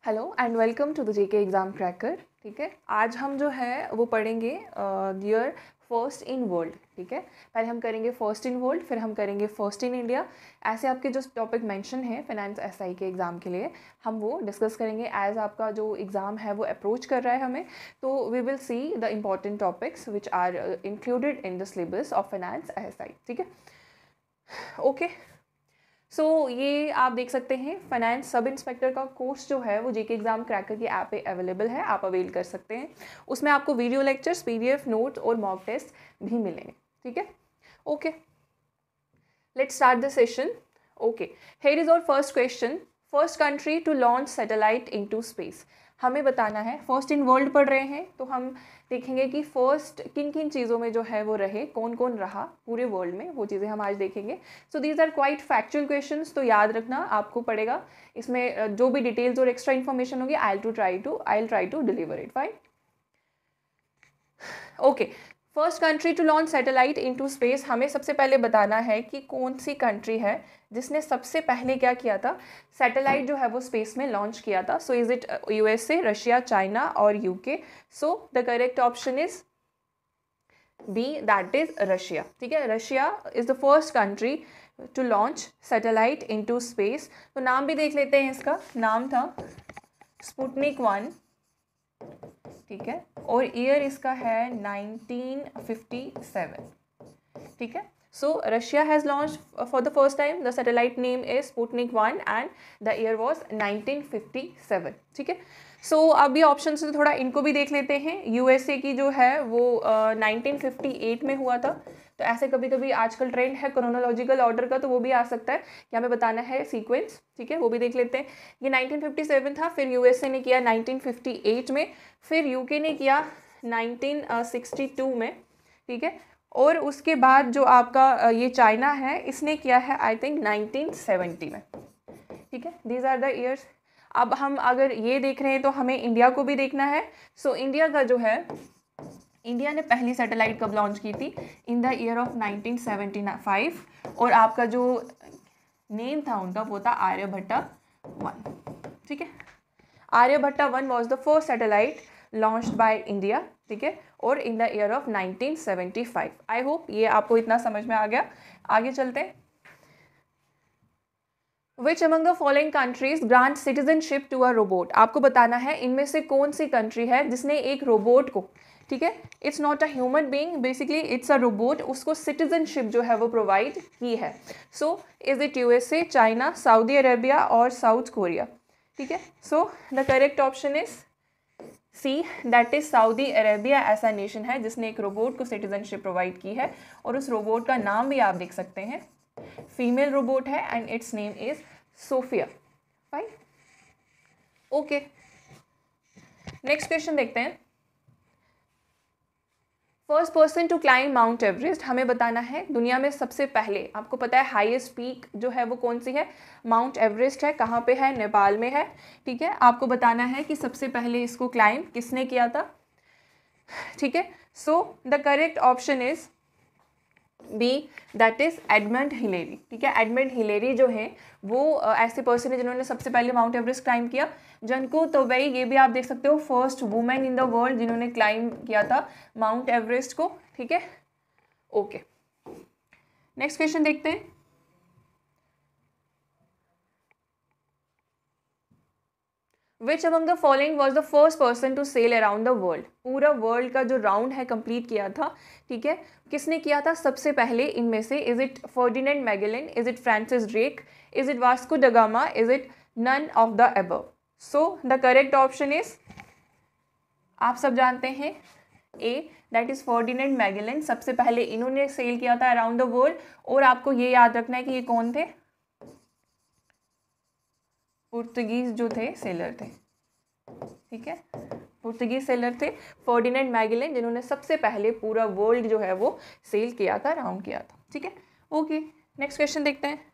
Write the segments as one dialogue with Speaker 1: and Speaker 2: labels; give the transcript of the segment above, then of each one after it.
Speaker 1: Hello and welcome to the JK exam cracker. ठीक है, आज हम जो है वो पढ़ेंगे ईयर फर्स्ट इन वर्ल्ड। ठीक है, पहले हम करेंगे फर्स्ट इन वर्ल्ड, फिर हम करेंगे फर्स्ट इन इंडिया। ऐसे आपके जो टॉपिक मेंशन है फाइनेंस एसआई के एग्ज़ाम के लिए हम वो डिस्कस करेंगे एज आपका जो एग्ज़ाम है वो अप्रोच कर रहा है हमें। तो we will see the important topics which are included in the syllabus of finance SI. ठीक है, ओके। सो ये आप देख सकते हैं फाइनेंस सब इंस्पेक्टर का कोर्स जो है वो जेके एग्जाम क्रैकर की ऐप पे अवेलेबल है, आप अवेल कर सकते हैं। उसमें आपको वीडियो लेक्चर्स, पीडीएफ नोट्स और मॉक टेस्ट भी मिलेंगे। ठीक है, okay, let's start the session. Okay, here is our first question. First country to launch satellite into space. हमें बताना है, फर्स्ट इन वर्ल्ड पढ़ रहे हैं तो हम देखेंगे कि फर्स्ट किन किन चीज़ों में जो है वो रहे, कौन कौन रहा पूरे वर्ल्ड में, वो चीज़ें हम आज देखेंगे। So these are quite factual questions, तो याद रखना आपको पड़ेगा। इसमें जो भी डिटेल्स और एक्स्ट्रा इन्फॉर्मेशन होगी I try to deliver it. Fine, okay. First country to launch satellite into space, हमें सबसे पहले बताना है कि कौन सी कंट्री है जिसने सबसे पहले क्या किया था, सैटेलाइट जो है वो स्पेस में लॉन्च किया था। So is it USA, Russia, China और UK? So the correct option is B, that is Russia. ठीक है, Russia is the first country to launch satellite into space. तो नाम भी देख लेते हैं, इसका नाम था स्पुतनिक 1। ठीक है, और ईयर इसका है 1957। ठीक है, सो Russia has launch for the first time the satellite name is Sputnik 1 and the year was 1957। ठीक है, सो अब ये ऑप्शन से थोड़ा इनको भी देख लेते हैं। यूएसए की जो है वो 1958 में हुआ था। तो ऐसे कभी कभी आजकल ट्रेंड है क्रोनोलॉजिकल ऑर्डर का, तो वो भी आ सकता है कि हमें बताना है सीक्वेंस। ठीक है, वो भी देख लेते हैं। ये 1957 था, फिर यूएसए ने किया 1958 में, फिर यूके ने किया 1962 में। ठीक है, और उसके बाद जो आपका ये चाइना है, इसने किया है आई थिंक 1970 में। ठीक है, दीज आर द ईयर्स। अब हम अगर ये देख रहे हैं तो हमें इंडिया को भी देखना है। सो इंडिया का जो है, इंडिया ने पहली सैटेलाइट कब लॉन्च की थी? इन द ईयर ऑफ 1975। और आपका जो नेम था उनका वो था आर्यभट्टा 1। ठीक है, Aryabhata 1 was the first satellite launched by India. ठीक है, और in the year of 1975। I hope ये आपको इतना समझ में आ गया। आगे चलते हैं। Which among the following countries grant citizenship to a robot. आपको बताना है इनमें से कौन सी कंट्री है जिसने एक रोबोट को, ठीक है, it's not a human being, basically it's a robot, उसको सिटीजनशिप जो है वो प्रोवाइड की है। So is it USA, China, Saudi Arabia और साउथ कोरिया? ठीक है, so the correct option is C, that is Saudi Arabia. ऐसा नेशन है जिसने एक रोबोट को सिटीजनशिप प्रोवाइड की है, और उस रोबोट का नाम भी आप देख सकते हैं, फीमेल रोबोट है and its name is Sophia. Fine, okay, next question देखते हैं। First person to climb Mount Everest, हमें बताना है दुनिया में सबसे पहले, आपको पता है हाईएस्ट पीक जो है वो कौन सी है? माउंट एवरेस्ट है। कहाँ पे है? नेपाल में है। ठीक है, आपको बताना है कि सबसे पहले इसको क्लाइम किसने किया था। ठीक है, so the correct option is B, that is Edmund Hillary. ठीक है, एडमंड हिलेरी जो है वो ऐसे पर्सन है जिन्होंने सबसे पहले माउंट एवरेस्ट क्लाइम किया। जनको तोबई, ये भी आप देख सकते हो, first women in the world जिन्होंने क्लाइम किया था माउंट एवरेस्ट को। ठीक है, ओके, नेक्स्ट क्वेश्चन देखते हैं। Which among the following was the first person to sail around the world. पूरा वर्ल्ड का जो राउंड है कंप्लीट किया था, ठीक है, किसने किया था सबसे पहले इनमें से? Is it Ferdinand Magellan, is it Francis Drake, is it Vasco da Gama, is it none of the above? So the correct option is, आप सब जानते हैं, A, that is Ferdinand Magellan. सबसे पहले इन्होंने सेल किया था अराउंड द वर्ल्ड। और आपको ये याद रखना है कि ये कौन थे? पुर्तगीज जो थे सेलर थे। ठीक है, पुर्तगीज सेलर थे फर्डिनेंड मैगेलन, जिन्होंने सबसे पहले पूरा वर्ल्ड जो है वो सेल किया था, राउंड किया था। ठीक है, ओके, नेक्स्ट क्वेश्चन देखते हैं।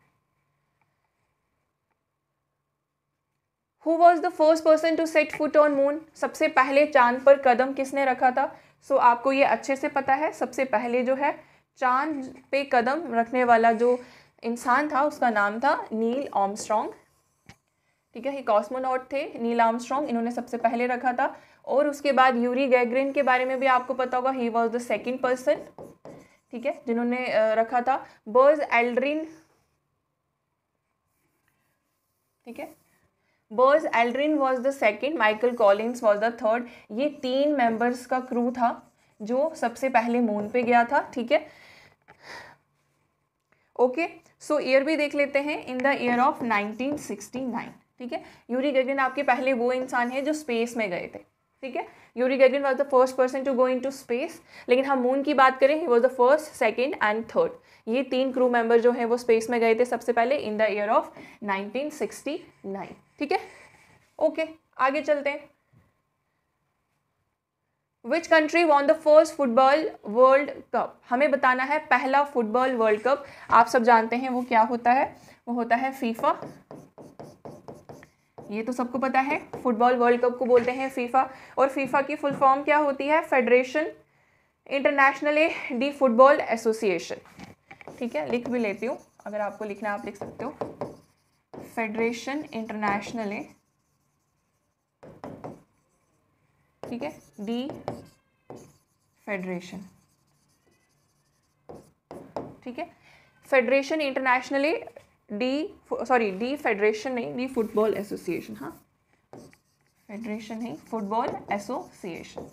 Speaker 1: Who was the first person to set foot on moon. सबसे पहले चांद पर कदम किसने रखा था? सो आपको ये अच्छे से पता है, सबसे पहले जो है चांद पे कदम रखने वाला जो इंसान था उसका नाम था नील आर्मस्ट्रॉन्ग। ठीक है, ये कॉस्मोनॉट थे, नील आर्मस्ट्रॉन्ग इन्होंने सबसे पहले रखा था। और उसके बाद यूरी गैगरिन के बारे में भी आपको पता होगा, he was the second person, ठीक है, जिन्होंने रखा था। बर्ज एल्ड्रिन, ठीक है, Buzz Aldrin was the second, Michael Collins was the third. ये 3 मेंबर्स का क्रू था जो सबसे पहले मून पे गया था, ठीक है। ओके, सो ईयर भी देख लेते हैं, इन द ईयर ऑफ 1969, ठीक है। यूरी गैगरिन आपके पहले वो इंसान है जो स्पेस में गए थे, ठीक है। Yuri Gagarin was the first person to go into space. लेकिन हम मून की बात करें, he was the first, second and third. ये 3 क्रू मेंबर जो हैं वो स्पेस में गए थे सबसे पहले इन द ईयर ऑफ 1969, ठीक है। ओके, आगे चलते हैं। Which country won the first football world cup? हमें बताना है पहला फुटबॉल वर्ल्ड कप। आप सब जानते हैं वो क्या होता है, वो होता है फीफा। ये तो सबको पता है, फुटबॉल वर्ल्ड कप को बोलते हैं फीफा। और फीफा की फुल फॉर्म क्या होती है? Federation international D football association, ठीक है। लिख भी लेती हूँ, अगर आपको लिखना है आप लिख सकते हो। फेडरेशन इंटरनेशनल, ठीक है, डी फेडरेशन, ठीक है। फेडरेशन इंटरनेशनल डी फेडरेशन नहीं, डी फुटबॉल एसोसिएशन, हाँ, फेडरेशन नहीं, football association,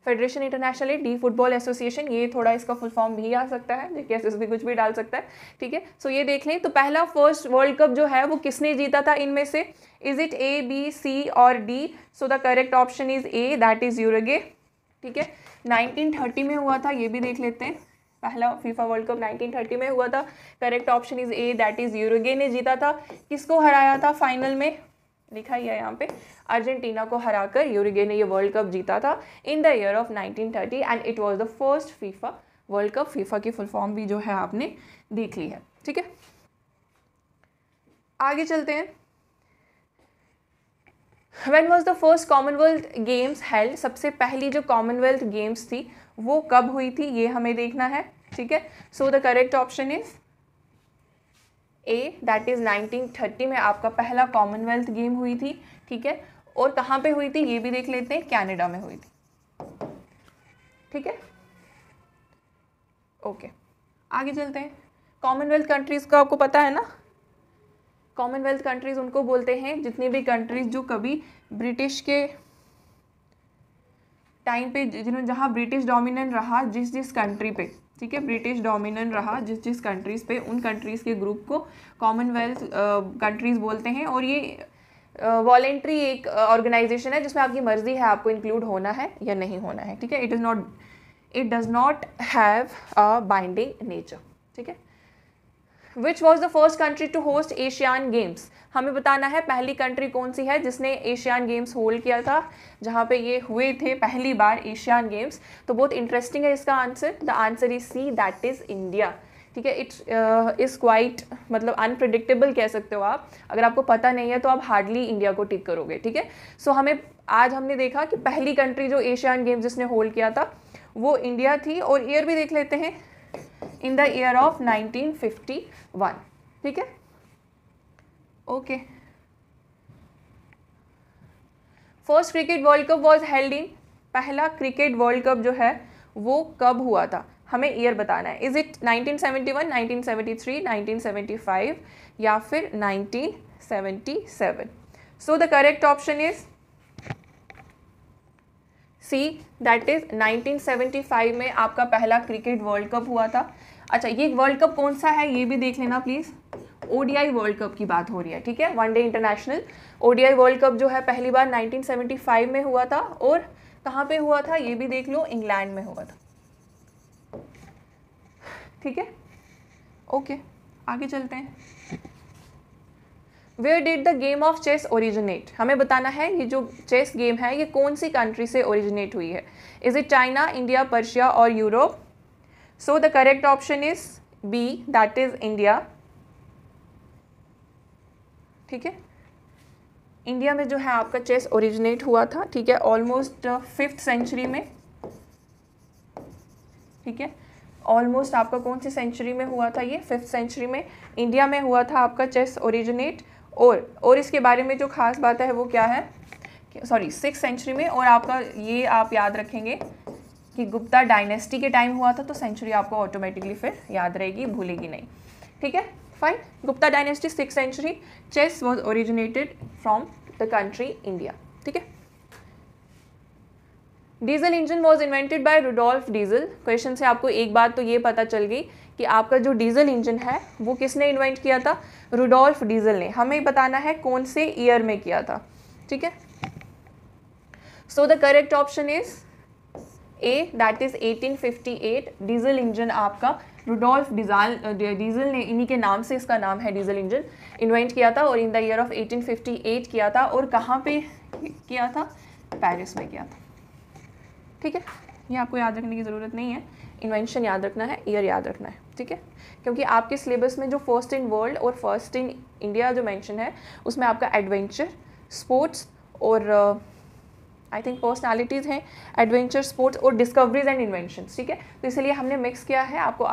Speaker 1: federation international D football association. ये थोड़ा इसका फुल फॉर्म भी आ सकता है, जेके भी कुछ भी डाल सकता है, ठीक है। सो ये देख लें, तो पहला फर्स्ट वर्ल्ड कप जो है वो किसने जीता था इनमें से? Is it A, B, C और D? So the correct option is A, that is Uruguay, ठीक है। 1930 में हुआ था, ये भी देख लेते हैं। पहला फीफा वर्ल्ड कप 1930 में हुआ था। Correct option is A, that is Uruguay ने जीता था। किसको हराया था फाइनल में? लिखा ही है यहाँ पे, अर्जेंटीना को हराकर यूरुग्वे ने ये वर्ल्ड कप जीता था इन the year of 1930 and it was the first FIFA world cup. FIFA की फुल फॉर्म भी जो है आपने देख ली है, ठीक है। आगे चलते हैं। When was the first Commonwealth Games held? सबसे पहली जो कॉमनवेल्थ गेम्स थी वो कब हुई थी, ये हमें देखना है, ठीक है। So the correct option is A, that is 1930 में आपका पहला कॉमनवेल्थ गेम हुई थी, ठीक है। और कहाँ पे हुई थी ये भी देख लेते हैं, कनाडा में हुई थी, ठीक है। ओके, आगे चलते हैं। कॉमनवेल्थ कंट्रीज का आपको पता है ना, कॉमनवेल्थ कंट्रीज उनको बोलते हैं जितनी भी कंट्रीज जो कभी ब्रिटिश के टाइम पे, जहाँ ब्रिटिश डोमिनेंट रहा जिस कंट्री पे, ठीक है, ब्रिटिश डोमिनेंट रहा जिस कंट्रीज़ पे, उन कंट्रीज़ के ग्रुप को कॉमनवेल्थ कंट्रीज़ बोलते हैं। और ये वॉलेंट्री एक ऑर्गेनाइजेशन है जिसमें आपकी मर्जी है आपको इंक्लूड होना है या नहीं होना है, ठीक है। It does not have a binding nature, ठीक है। Which was the first country to host Asian Games? हमें बताना है पहली कंट्री कौन सी है जिसने एशियान गेम्स होल्ड किया था, जहाँ पे ये हुए थे पहली बार एशियान गेम्स। तो बहुत इंटरेस्टिंग है इसका answer. The answer is C, that is India, ठीक है। इट्स इज़ क्वाइट मतलब अनप्रिडिक्टेबल कह सकते हो आप। अगर आपको पता नहीं है तो आप हार्डली इंडिया को टिक करोगे, ठीक है। सो आज हमने देखा कि पहली कंट्री जो एशियान गेम्स जिसने होल्ड किया था वो इंडिया थी। और ईयर भी देख लेते हैं, इन द ईयर ऑफ 1951, ठीक है। Okay, first cricket world cup was held in, पहला क्रिकेट वर्ल्ड कप जो है वो कब हुआ था, हमें ईयर बताना है। इज इट 1971, 1973, 1975 या फिर 1977? So the correct option is C, that is 1975 में आपका पहला क्रिकेट वर्ल्ड कप हुआ था। अच्छा, ये वर्ल्ड कप कौन सा है ये भी देख लेना प्लीज़। ओडीआई वर्ल्ड कप की बात हो रही है, ठीक है, one day international ODI world cup जो है पहली बार 1975 में हुआ था। और कहाँ पे हुआ था ये भी देख लो, इंग्लैंड में हुआ था, ठीक है। ओके, आगे चलते हैं। Where did the game of chess originate? हमें बताना है ये जो चेस गेम है ये कौन सी कंट्री से ओरिजिनेट हुई है। Is it China, India, Persia और Europe? So the correct option is B, that is India, ठीक है। इंडिया में जो है आपका चेस ओरिजिनेट हुआ था, ठीक है, ऑलमोस्ट 5th सेंचुरी में, ठीक है। ऑलमोस्ट आपका कौन सी सेंचुरी में हुआ था ये? 5th सेंचुरी में इंडिया में हुआ था आपका चेस ओरिजिनेट। और इसके बारे में जो खास बात है वो क्या है, सॉरी 6th सेंचुरी में, और आपका ये आप याद रखेंगे कि गुप्ता डायनेस्टी के टाइम हुआ था, तो सेंचुरी आपको ऑटोमेटिकली फिर याद रहेगी, भूलेगी नहीं, ठीक है, fine. Gupta dynasty 6th century, chess was originated from the country India, ठीक है। Diesel engine was invented by Rudolf Diesel. Question से आपको एक बात तो ये पता चल गई कि आपका जो डीजल इंजन है वो किसने इन्वेंट किया था, रुडोल्फ डीजल ने। हमें बताना है कौन से ईयर में किया था, ठीक है। So the correct option is A, that is 1858। Diesel engine आपका रुडोल्फ डीजल ने, इन्हीं के नाम से इसका नाम है डीजल इंजन, इन्वेंट किया था और इन द ईयर ऑफ 1858 किया था। और कहाँ पे किया था, पेरिस में किया था, ठीक है। ये आपको याद रखने की ज़रूरत नहीं है, इन्वेंशन याद रखना है, ईयर याद रखना है, ठीक है। क्योंकि आपके सिलेबस में जो फर्स्ट इन वर्ल्ड और फर्स्ट इन इंडिया जो मेंशन है उसमें आपका एडवेंचर, स्पोर्ट्स और आई थिंक पर्सनालिटीज़ हैं, एडवेंचर, स्पोर्ट्स और डिस्कवरीज एंड इन्वेंशंस, ठीक है। तो इसलिए हमने मिक्स किया है। आपको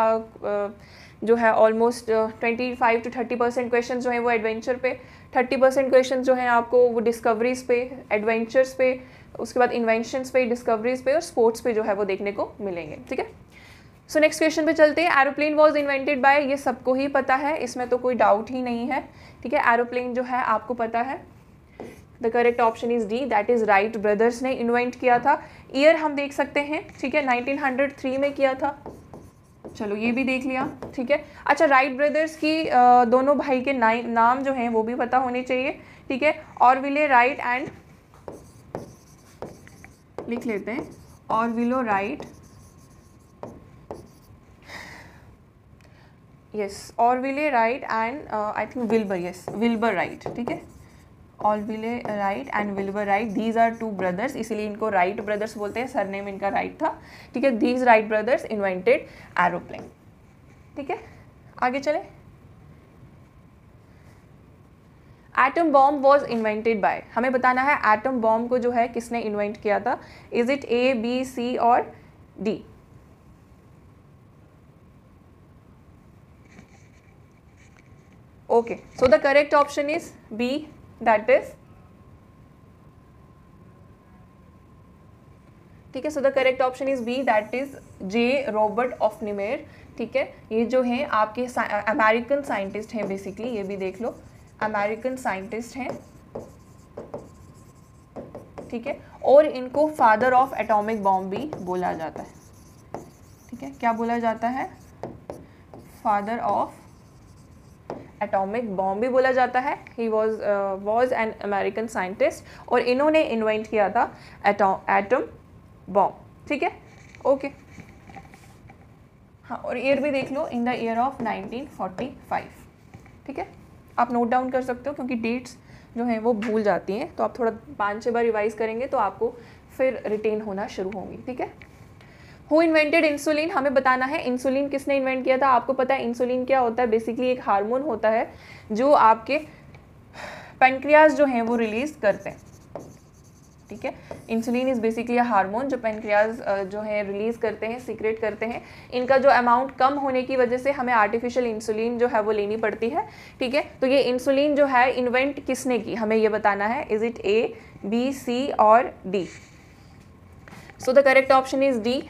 Speaker 1: जो है ऑलमोस्ट 25 to 30% क्वेश्चन जो हैं वो एडवेंचर पे, 30% क्वेश्चन जो हैं आपको वो डिस्कवरीज पे, एडवेंचर्स पे, उसके बाद इन्वेंशंस पे, डिस्कवरीज पे और स्पोर्ट्स पे जो है वो देखने को मिलेंगे, ठीक है। सो नेक्स्ट क्वेश्चन पे चलते हैं। एरोप्लेन वॉज इन्वेंटेड बाय, ये सबको ही पता है, इसमें तो कोई डाउट ही नहीं है, ठीक है। एरोप्लेन जो है आपको पता है, the correct option is D, that is Wright brothers ने इन्वेंट किया था। ईयर हम देख सकते हैं, ठीक है, 1903 में किया था, चलो ये भी देख लिया, ठीक है। अच्छा, राइट ब्रदर्स की दोनों भाई के नाम जो हैं वो भी पता होने चाहिए, ठीक है। ऑरविले राइट एंड, लिख लेते हैं, Orville Wright, yes, Orville Wright and I think Wilbur, yes Wilbur Wright, ठीक है। Orville Wright and Wilbur Wright, these are 2 brothers, इसीलिए इनको राइट ब्रदर्स बोलते हैं, सरनेम इनका राइट था, ठीक है। These Wright brothers invented aeroplane, ठीक है। आगे चले। Atom bomb was invented bye, हमें बताना है एटम बॉम्ब को जो है किसने इन्वेंट किया था। Is it A, B, C और D. Okay, so the correct option is B, that is, ठीक है। So the correct option is B, that is J Robert Oppenheimer, ठीक है। ये जो हैं आपके अमेरिकन साइंटिस्ट हैं बेसिकली, ये भी देख लो, अमेरिकन साइंटिस्ट हैं, ठीक है। और इनको फादर ऑफ एटॉमिक बॉम्ब भी बोला जाता है, ठीक है। क्या बोला जाता है, फादर ऑफ एटॉमिक बॉम्ब भी बोला जाता है। He was an American scientist और इन्होंने इन्वेंट किया था एटम बॉम्ब, ठीक है, ओके। हाँ, और ईयर भी देख लो, इन द ईयर ऑफ 1945, ठीक है। आप नोट डाउन कर सकते हो क्योंकि डेट्स जो हैं वो भूल जाती हैं, तो आप थोड़ा 5-6 बार रिवाइज करेंगे तो आपको फिर रिटेन होना शुरू होंगी, ठीक है। हु इन्वेंटेड इंसुलिन, हमें बताना है इंसुलिन किसने इन्वेंट किया था। आपको पता है इंसुलिन क्या होता है, बेसिकली एक हार्मोन होता है जो आपके पेनक्रियाज जो हैं वो रिलीज करते हैं, ठीक है। Insulin is basically a hormone जो पेनक्रियाज जो है रिलीज करते हैं, सीक्रेट करते हैं। इनका जो अमाउंट कम होने की वजह से हमें आर्टिफिशियल इंसुलिन जो है वो लेनी पड़ती है, ठीक है। तो ये इंसुलिन जो है इन्वेंट किसने की, हमें ये बताना है। Is it A, B, C और D. So the correct option is D,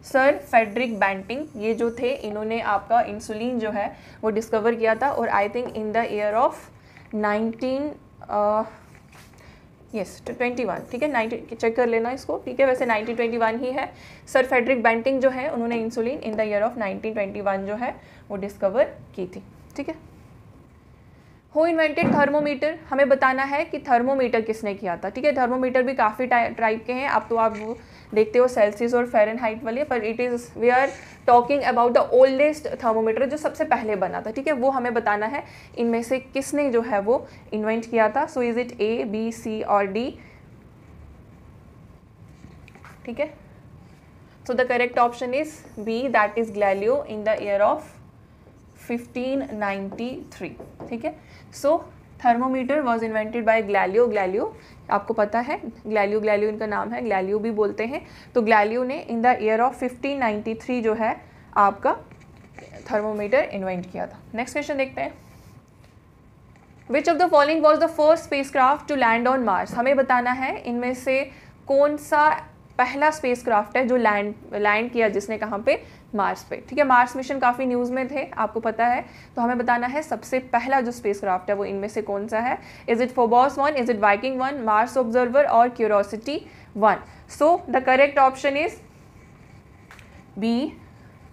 Speaker 1: sir Frederick Banting. ये जो थे इन्होंने आपका इंसुलिन जो है वो डिस्कवर किया था और I think in the year of 1921, ठीक है। 19 चेक कर लेना इसको, ठीक है। वैसे 1921 ही है। सर फ्रेडरिक बैंटिंग जो है उन्होंने insulin in the year of 1921 जो है वो डिस्कवर की थी, ठीक है। हु इन्वेंटेड थर्मोमीटर, हमें बताना है कि थर्मोमीटर किसने किया था, ठीक है। थर्मोमीटर भी काफ़ी टाइप के हैं, अब तो आप वो देखते हो सेल्सियस और फ़ारेनहाइट वाले, पर it is we are talking about the oldest thermometer जो सबसे पहले बना था, ठीक है। वो हमें बताना है इनमें से किसने जो है वो इन्वेंट किया था। So is it A, B, C और डी, ठीक है। So the correct option is B, that is Galileo in the year of 1593, ठीक है। So thermometer was invented by Galileo, आपको पता है गैलीलियो इनका नाम है, गैलीलियो भी बोलते हैं। तो गैलीलियो ने इन द ईयर ऑफ 1593 जो है आपका थर्मोमीटर इन्वेंट किया था। नेक्स्ट क्वेश्चन देखते हैं। Which of the following was the first spacecraft to land on Mars, हमें बताना है इनमें से कौन सा पहला स्पेसक्राफ्ट है जो लैंड किया जिसने कहाँ पे, मार्स पे, ठीक है। मार्स मिशन काफ़ी न्यूज़ में थे, आपको पता है, तो हमें बताना है सबसे पहला जो स्पेसक्राफ्ट है वो इनमें से कौन सा है। Is it Phobos 1, is it Viking 1, Mars Observer और Curiosity 1। So the correct option is B,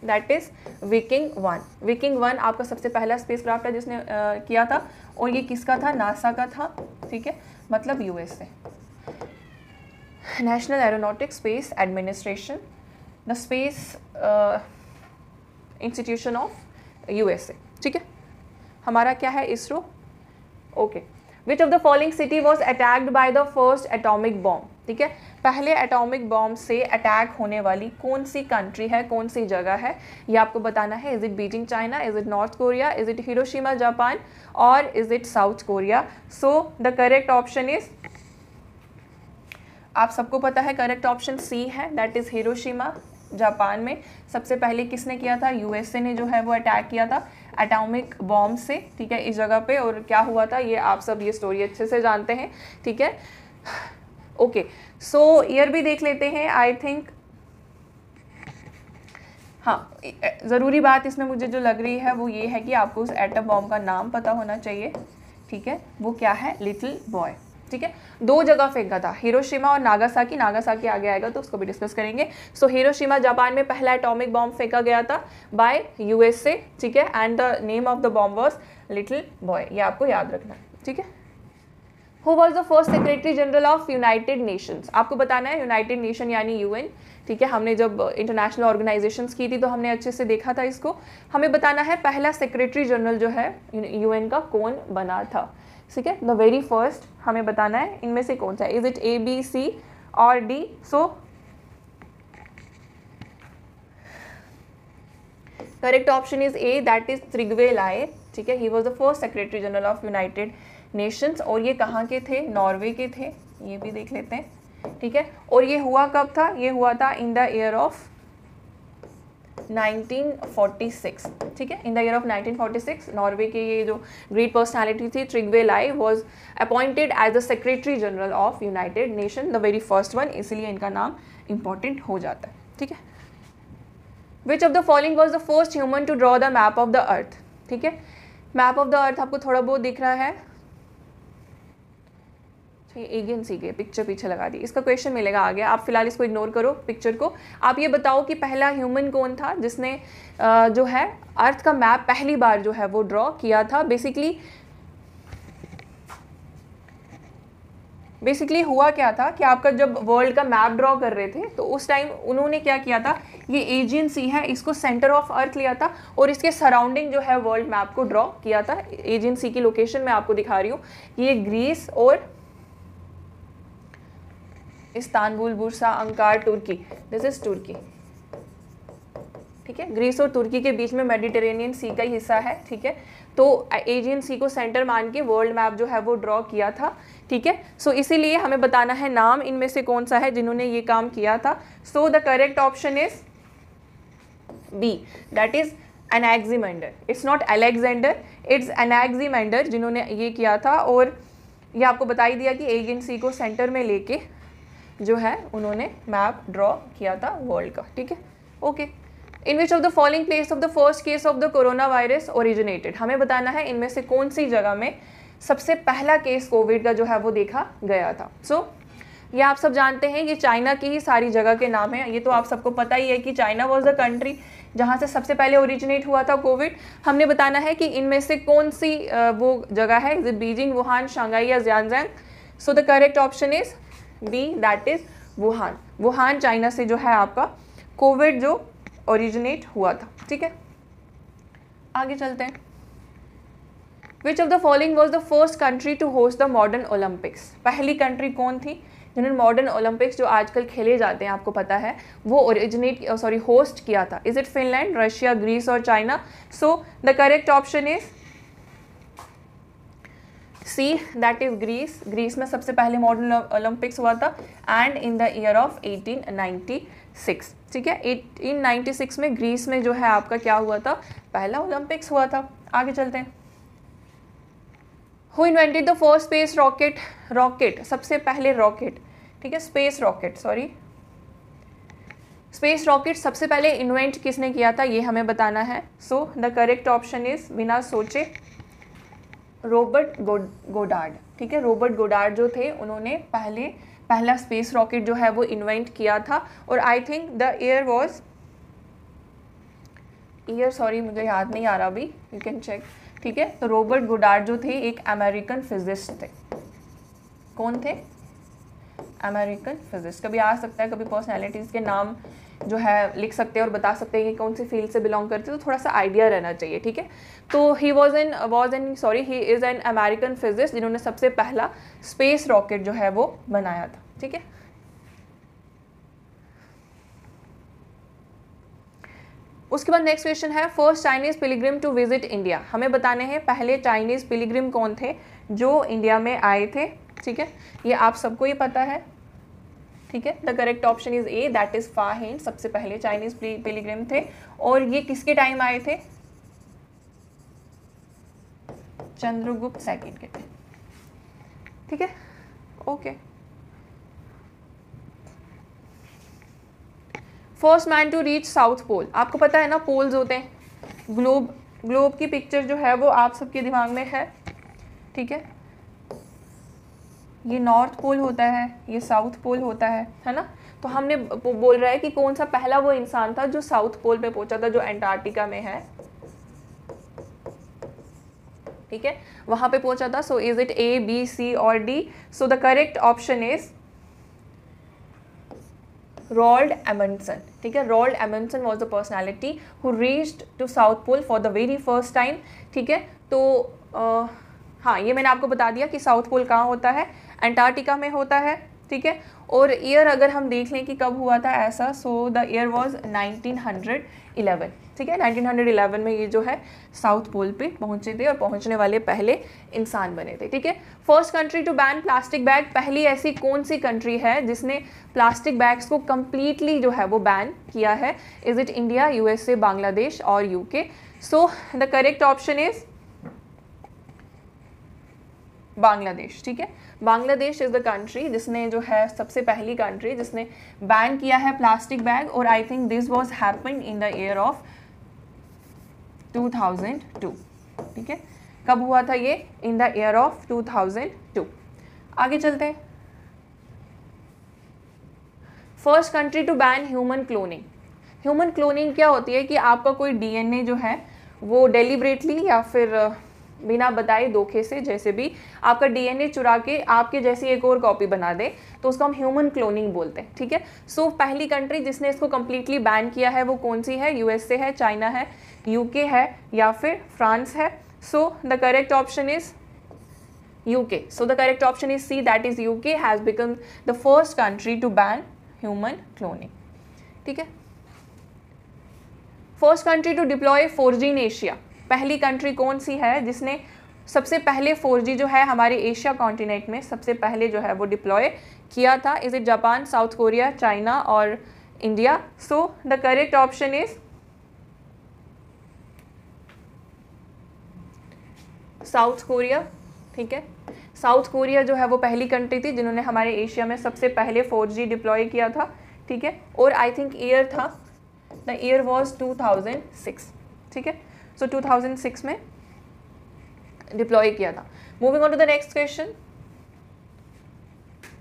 Speaker 1: that is Viking 1। Viking 1 आपका सबसे पहला स्पेसक्राफ्ट है जिसने किया था, और ये किसका था, नासा का था, ठीक है, मतलब USA, national aeronautics space administration, the space institution of USA, ठीक है। हमारा क्या है, ISRO, okay. Which of the following city was attacked by the first atomic bomb, ठीक है, पहले एटॉमिक बॉम्ब से अटैक होने वाली कौन सी कंट्री है, कौन सी जगह है, ये आपको बताना है। Is it Beijing China, is it North Korea, is it Hiroshima Japan, और is it South Korea. So the correct option is, आप सबको पता है करेक्ट ऑप्शन सी है, दैट इज हिरोशिमा जापान में सबसे पहले किसने किया था, यूएसए ने जो है वो अटैक किया था एटॉमिक बॉम्ब से, ठीक है, इस जगह पे। और क्या हुआ था ये आप सब ये स्टोरी अच्छे से जानते हैं, ठीक है, ओके। सो ईयर भी देख लेते हैं, आई थिंक, हाँ, ज़रूरी बात इसमें मुझे जो लग रही है वो ये है कि आपको उस एटम बॉम्ब का नाम पता होना चाहिए, ठीक है, वो क्या है, लिटिल बॉय, ठीक है। 2 जगह फेंका था, हिरोशिमा और नागासाकी, नागासाकी आगे आएगा तो उसको भी डिस्कस करेंगे। सो हिरोशिमा जापान में पहला एटॉमिक बॉम्ब फेंका गया था बाय यूएसए, ठीक है, and the name of the bomb was little boy, ये आपको याद रखना है, ठीक है। Who was the first secretary general of United Nations, आपको बताना है यूनाइटेड नेशन यानी यूएन, ठीक है। हमने जब इंटरनेशनल ऑर्गेनाइजेशंस की थी तो हमने अच्छे से देखा था इसको। हमें बताना है पहला सेक्रेटरी जनरल जो है यूएन का कौन बना था, ठीक है, द वेरी फर्स्ट हमें बताना है इनमें से कौन सा है। Is it A, B, C और D. So correct option is A, that is Trygve Lie, ठीक है, he was the first secretary general of United Nations, और ये कहाँ के थे, नॉर्वे के थे, ये भी देख लेते हैं, ठीक है। और ये हुआ कब था, ये हुआ था इन द ईयर ऑफ 1946, ठीक है, in the year of 1946 Norway के ये जो ग्रेट पर्सनालिटी थी Trygve Lie was appointed as the secretary general of United Nation, the very first one, इसलिए इनका नाम इंपॉर्टेंट हो जाता है, ठीक है। Which of the following was the first human to draw the map of the earth, ठीक है, मैप ऑफ द अर्थ आपको थोड़ा बहुत दिख रहा है, एलियन सी के पिक्चर पीछे लगा दी, इसका क्वेश्चन मिलेगा आगे, आप फिलहाल इसको इग्नोर करो पिक्चर को। आप ये बताओ कि पहला ह्यूमन कौन था जिसने जो है अर्थ का मैप पहली बार जो है वो ड्रॉ किया था। बेसिकली हुआ क्या था कि आपका जब वर्ल्ड का मैप ड्रॉ कर रहे थे तो उस टाइम उन्होंने क्या किया था, ये एजियन सी है, इसको सेंटर ऑफ अर्थ लिया था और इसके सराउंडिंग जो है वर्ल्ड मैप को ड्रॉ किया था। एजियन सी की लोकेशन मैं आपको दिखा रही हूँ, ये ग्रीस और Istanbul, Bursa, अंकार, Turki, this is तुर्की, ठीक है, ग्रीस और तुर्की के बीच में मेडिटेरेनियन सी का ही हिस्सा है, ठीक है। तो एजियन सी को सेंटर मान के वर्ल्ड मैप जो है वो ड्रॉ किया था, ठीक है। सो इसीलिए हमें बताना है नाम इनमें से कौन सा है जिन्होंने ये काम किया था। So the correct option is B, that is Anaximander, it's not Alexander, it's Anaximander जिन्होंने ये किया था। और ये आपको बता ही दिया कि एजियन सी को सेंटर में लेके जो है उन्होंने मैप ड्रॉ किया था वर्ल्ड का, ठीक है, okay. In which of the following place of the first case of the corona virus originated, हमें बताना है इनमें से कौन सी जगह में सबसे पहला केस कोविड का जो है वो देखा गया था। सो ये आप सब जानते हैं, ये चाइना की ही सारी जगह के नाम है, ये तो आप सबको पता ही है कि चाइना वॉज द कंट्री जहाँ से सबसे पहले ओरिजिनेट हुआ था कोविड। हमने बताना है कि इनमें से कौन सी वो जगह है, is it Beijing, Wuhan, Shanghai या Xinjiang. So the correct option is B, that is Wuhan. Wuhan China से जो है आपका कोविड जो ओरिजिनेट हुआ था, ठीक है। आगे चलते हैं। Which of the following was the first country to host the modern Olympics, पहली कंट्री कौन थी जिन्होंने मॉडर्न ओलंपिक्स जो आजकल खेले जाते हैं आपको पता है वो होस्ट किया था। Is it Finland, Russia, Greece और China. So the correct option is C, that is Greece. Greece में सबसे पहले मॉडर्न ओलंपिक्स हुआ था and in the year of 1896, ठीक है। 1896 में ग्रीस में जो है आपका क्या हुआ था, पहला ओलंपिक्स हुआ था। आगे चलते हैं। Who invented the first space rocket, rocket सबसे पहले रॉकेट, ठीक है, space rocket, sorry space rocket सबसे पहले इन्वेंट किसने किया था ये हमें बताना है। So the correct option is बिना सोचे रॉबर्ट गोडार्ड, ठीक है, रॉबर्ट गोडार्ड जो थे उन्होंने पहला स्पेस रॉकेट जो है वो इन्वेंट किया था। और I think the year sorry मुझे याद नहीं आ रहा अभी, यू कैन चेक, ठीक है। तो रॉबर्ट गोडार्ड जो थे एक अमेरिकन फिजिस्ट थे। कौन थे? American physicist. कभी आ सकता है, कभी पर्सनैलिटीज़ के नाम जो है लिख सकते हैं और बता सकते हैं कि कौन सी फील्ड से बिलोंग करते हैं, तो थोड़ा सा आइडिया रहना चाहिए, ठीक है। तो he is an American physicist जिन्होंने सबसे पहला स्पेस रॉकेट जो है वो बनाया था, ठीक है। उसके बाद नेक्स्ट क्वेश्चन है first Chinese pilgrim to visit India. हमें बताने हैं पहले चाइनीज पिलग्रिम कौन थे जो इंडिया में आए थे, ठीक है। ये आप सबको ही पता है, ठीक है। The correct option is A, that is फा हिंद। सबसे पहले चाइनीज पिलग्रिम थे और ये किसके टाइम आए थे? चंद्रगुप्त सेकंड के थे, ठीक है, okay. First man to reach South Pole. आपको पता है ना पोल्स होते हैं, ग्लोब की पिक्चर जो है वो आप सबके दिमाग में है, ठीक है। ये नॉर्थ पोल होता है, ये साउथ पोल होता है ना। तो हमने बोल रहा है कि कौन सा पहला वो इंसान था जो साउथ पोल पे पहुंचा था, जो एंटार्क्टिका में है, ठीक है, वहां पे पहुंचा था। So is it A, B, C और D? So the correct option is Roald Amundsen, ठीक है। Roald Amundsen was the personality who reached to South Pole for the very first time, ठीक है। तो हाँ, ये मैंने आपको बता दिया कि साउथ पोल कहाँ होता है, एंटार्क्टिका में होता है, ठीक है। और ईयर अगर हम देख लें कि कब हुआ था ऐसा, सो द ईयर वाज 1911, ठीक है। 1911 में ये जो है साउथ पोल पे पहुंचे थे और पहुंचने वाले पहले इंसान बने थे, ठीक है। First country to ban plastic bag. पहली ऐसी कौन सी कंट्री है जिसने प्लास्टिक बैग्स को कम्प्लीटली जो है वो बैन किया है? Is it India, USA, Bangladesh और UK? So the correct option is Bangladesh, ठीक है। बांग्लादेश इज द कंट्री जिसने जो है सबसे पहली कंट्री जिसने बैन किया है प्लास्टिक बैग। और I think this was happened in the year of 2002, ठीक है। कब हुआ था ये? In the year of 2002। आगे चलते हैं। First country to ban human cloning. Human cloning क्या होती है कि आपका कोई डीएनए जो है वो डेलिबरेटली या फिर बिना बताए धोखे से, जैसे भी आपका डीएनए चुरा के आपके जैसी एक और कॉपी बना दे, तो उसको हम ह्यूमन क्लोनिंग बोलते हैं, ठीक है। सो पहली कंट्री जिसने इसको कम्प्लीटली बैन किया है वो कौन सी है? यूएसए है, चाइना है, यूके है या फिर फ्रांस है? So the correct option is UK. So the correct option is C, that is UK has become the first country to ban human cloning, ठीक है। First country to deploy 4G in Asia. पहली country कौन सी है जिसने सबसे पहले 4G जो है हमारे एशिया कॉन्टिनेंट में सबसे पहले जो है वो डिप्लॉय किया था? Is it Japan, South Korea, China और India? So the correct option is South Korea, ठीक है। साउथ कोरिया जो है वो पहली कंट्री थी जिन्होंने हमारे एशिया में सबसे पहले 4G डिप्लॉय किया था, ठीक है। और आई थिंक ईयर था, द ईयर वॉज 2006, ठीक है। सो 2006 में डिप्लॉय किया था। Moving on to the next question.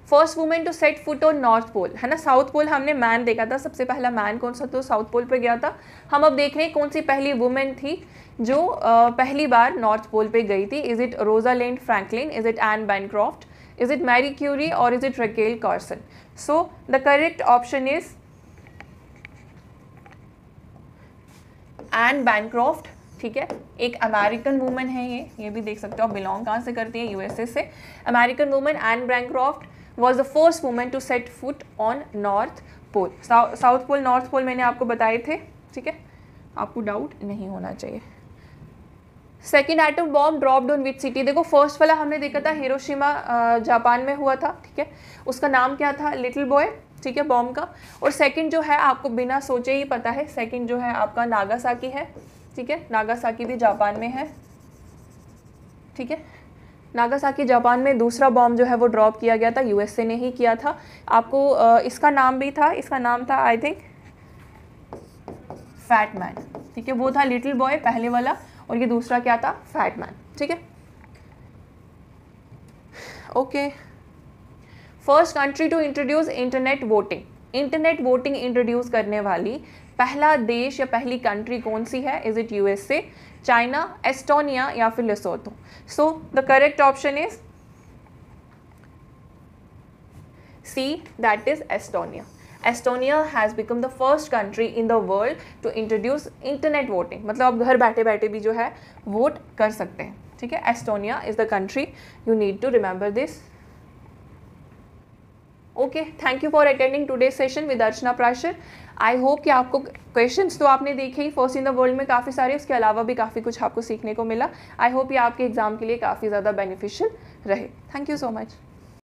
Speaker 1: First women to set foot on North Pole, है ना। साउथ पोल हमने मैन देखा था, सबसे पहला मैन कौन सा तो साउथ पोल पे गया था। हम अब देख रहे हैं कौन सी पहली वुमेन थी जो पहली बार नॉर्थ पोल पे गई थी। Is it Rosalind Franklin, is it Ann Bancroft, is it Marie Curie और is it Rachel Carson? So the correct option is Ann Bancroft, ठीक है। एक अमेरिकन वुमेन है ये भी देख सकते हो आप, बिलोंग कहाँ से करती है? यूएसए से। American women Ann Bancroft was the first women to set foot on North Pole. South Pole, North Pole मैंने आपको बताए थे, ठीक है, आपको डाउट नहीं होना चाहिए। Second atom bomb dropped on which city. देखो फर्स्ट वाला हमने देखा था हिरोशिमा जापान में हुआ था, ठीक है। उसका नाम क्या था? लिटिल बॉय, ठीक है, बॉम्ब का। और सेकंड जो है आपको बिना सोचे ही पता है, सेकंड जो है आपका नागासाकी है, ठीक है। नागासाकी भी जापान में है, ठीक है। नागासाकी जापान में दूसरा बॉम्ब जो है वो ड्रॉप किया गया था, यूएसए ने ही किया था। आपको इसका नाम भी था, इसका नाम था आई थिंक फैट मैन, ठीक है, वो था लिटिल बॉय पहले वाला, और ये दूसरा क्या था, फैट मैन, ठीक है। Okay, first country to introduce internet voting, internet voting introduce करने वाली पहला देश या पहली कंट्री कौन सी है? Is it USA, China, Estonia या फिर Lesotho? So the correct option is C, that is Estonia. Estonia has become the first country in the world to introduce internet voting, मतलब आप घर बैठे बैठे भी जो है वोट कर सकते हैं, ठीक है। Estonia is the country, you need to remember this. Okay, thank you for attending today session with Archana Prashar. I hope कि आपको क्वेश्चंस तो आपने देखे ही फर्स्ट इन द वर्ल्ड में काफ़ी सारे, उसके अलावा भी काफ़ी कुछ आपको सीखने को मिला. आई होप ये आपके एग्जाम के लिए काफ़ी ज़्यादा बेनिफिशियल रहे. Thank you so much.